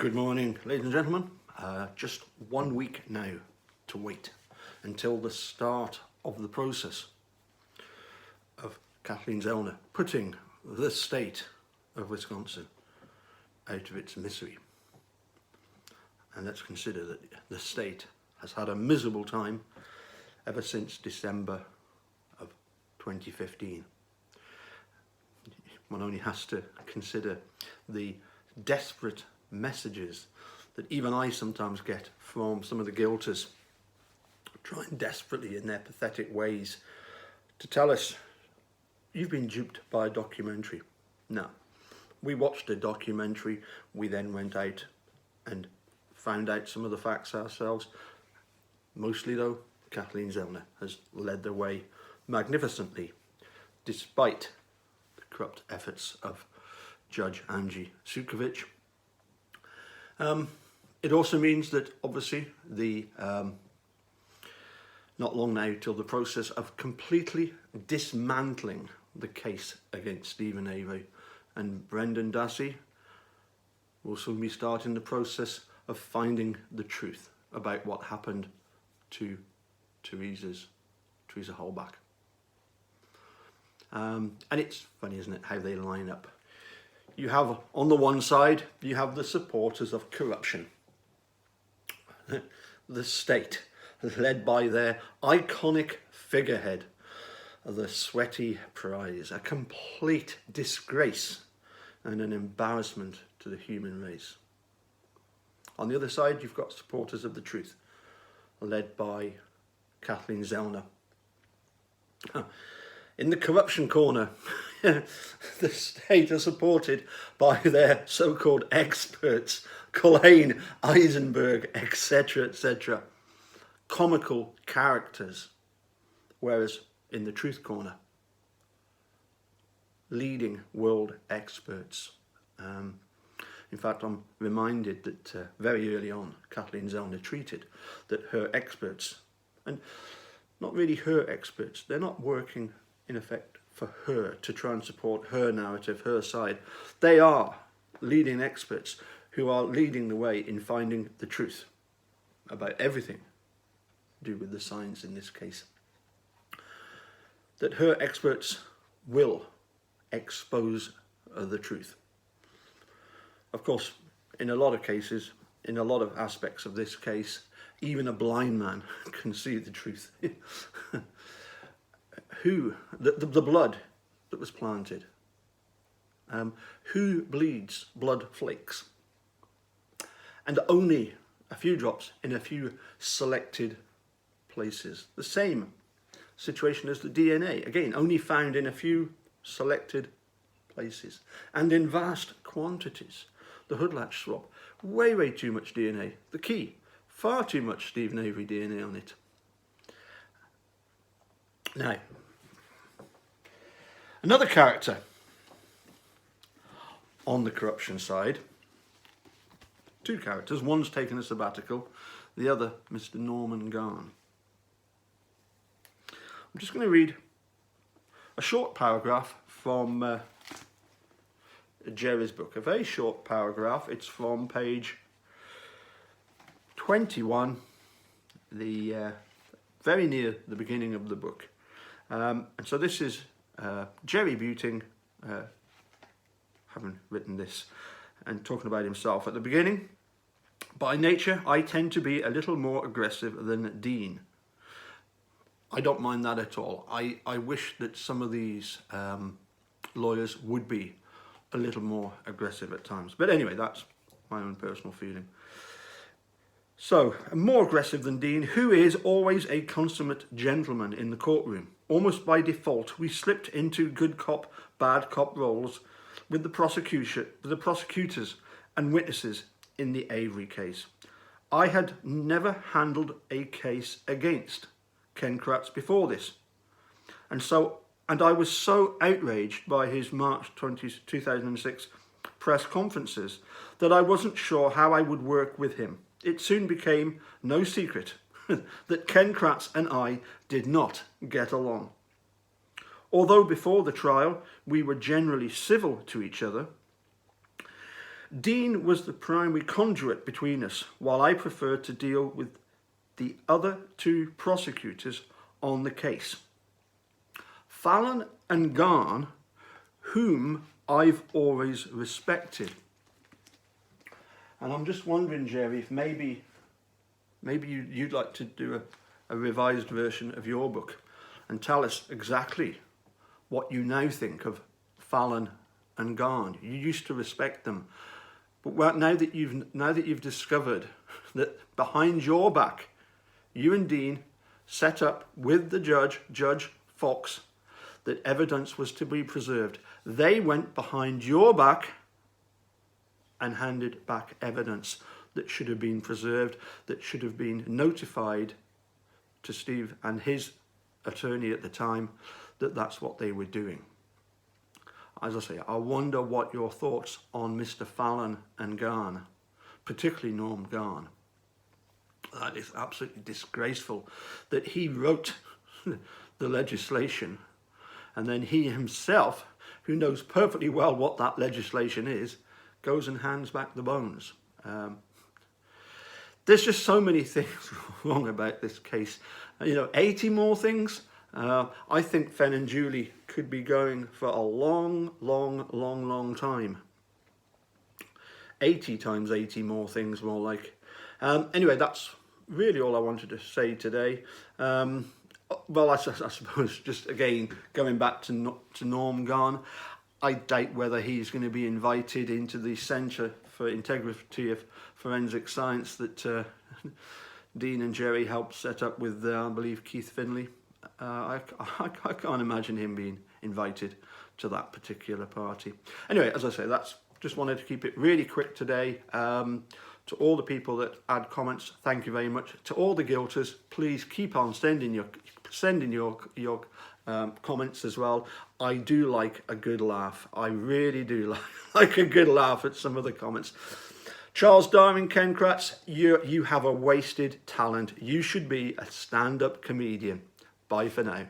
Good morning, ladies and gentlemen. Just 1 week now to wait until the start of the process of Kathleen Zellner putting the state of Wisconsin out of its misery. And let's consider that the state has had a miserable time ever since December of 2015. One only has to consider the desperate messages that even I sometimes get from some of the guilters, trying desperately in their pathetic ways to tell us, you've been duped by a documentary. No, we watched a documentary, we then went out and found out some of the facts ourselves. Mostly though, Kathleen Zellner has led the way magnificently, despite the corrupt efforts of Judge Angie Sukovich. It also means that obviously the not long now till the process of completely dismantling the case against Steven Avery and Brendan Dassey will soon be starting the process of finding the truth about what happened to Teresa Halbach. And it's funny, isn't it, how they line up. You have, on the one side, you have the supporters of corruption. The state, led by their iconic figurehead, the Sweaty Prize, a complete disgrace and an embarrassment to the human race. On the other side, you've got supporters of the truth, led by Kathleen Zellner. In the corruption corner, the state are supported by their so-called experts, Colleen Eisenberg, etc., etc. Comical characters. Whereas in the truth corner, leading world experts. In fact, I'm reminded that very early on, Kathleen Zellner tweeted that her experts, and not really her experts, they're not working in effect for her to try and support her narrative, her side. They are leading experts who are leading the way in finding the truth about everything to do with the science in this case. That her experts will expose the truth. Of course, in a lot of cases, in a lot of aspects of this case, even a blind man can see the truth. The blood that was planted. Who bleeds blood flakes? And only a few drops in a few selected places. The same situation as the DNA. Again, only found in a few selected places. And in vast quantities. The hood latch swab. Way, way too much DNA. The key. Far too much Steven Avery DNA on it. Now, another character on the corruption side, two characters, one's taken a sabbatical, the other Mr. Norman Garn. I'm just going to read a short paragraph from Jerry's book, a very short paragraph. It's from page 21, very near the beginning of the book. And so this is Jerry Buting, having written this and talking about himself at the beginning. By nature, I tend to be a little more aggressive than Dean. I don't mind that at all. I wish that some of these lawyers would be a little more aggressive at times. But anyway, that's my own personal feeling. So, more aggressive than Dean, who is always a consummate gentleman in the courtroom. Almost by default, we slipped into good cop, bad cop roles with the prosecutors and witnesses in the Avery case. I had never handled a case against Ken Kratz before this. And I was so outraged by his March 2006 press conferences that I wasn't sure how I would work with him. It soon became no secret that Ken Kratz and I did not get along. Although before the trial we were generally civil to each other, Dean was the primary conduit between us, while I preferred to deal with the other two prosecutors on the case, Fallon and Garn, whom I've always respected. And I'm just wondering, Jerry, if maybe you'd like to do a revised version of your book and tell us exactly what you now think of Fallon and Garn. You used to respect them, but now that you've discovered that behind your back, you and Dean set up with the Judge Fox, that evidence was to be preserved. They went behind your back and handed back evidence that should have been preserved, that should have been notified to Steve and his attorney at the time, that that's what they were doing. As I say, I wonder what your thoughts on Mr. Fallon and Garn, particularly Norm Garn. That is absolutely disgraceful that he wrote the legislation and then he himself, who knows perfectly well what that legislation is, goes and hands back the bones. There's just so many things wrong about this case. 80 more things. I think Fen and Julie could be going for a long time. 80 times 80 more things, more like. Anyway, that's really all I wanted to say today. Well, I suppose just again, going back to Norm Garn, I doubt whether he's going to be invited into the Centre for Integrity of Forensic Science that Dean and Jerry helped set up with, I believe, Keith Finlay. I can't imagine him being invited to that particular party. Anyway, as I say, just wanted to keep it really quick today. To all the people that add comments, thank you very much. To all the guilters, please keep on sending your comments as well. I do like a good laugh. I really do like a good laugh at some of the comments. Charles Darwin, Ken Kratz, you have a wasted talent. You should be a stand-up comedian. Bye for now.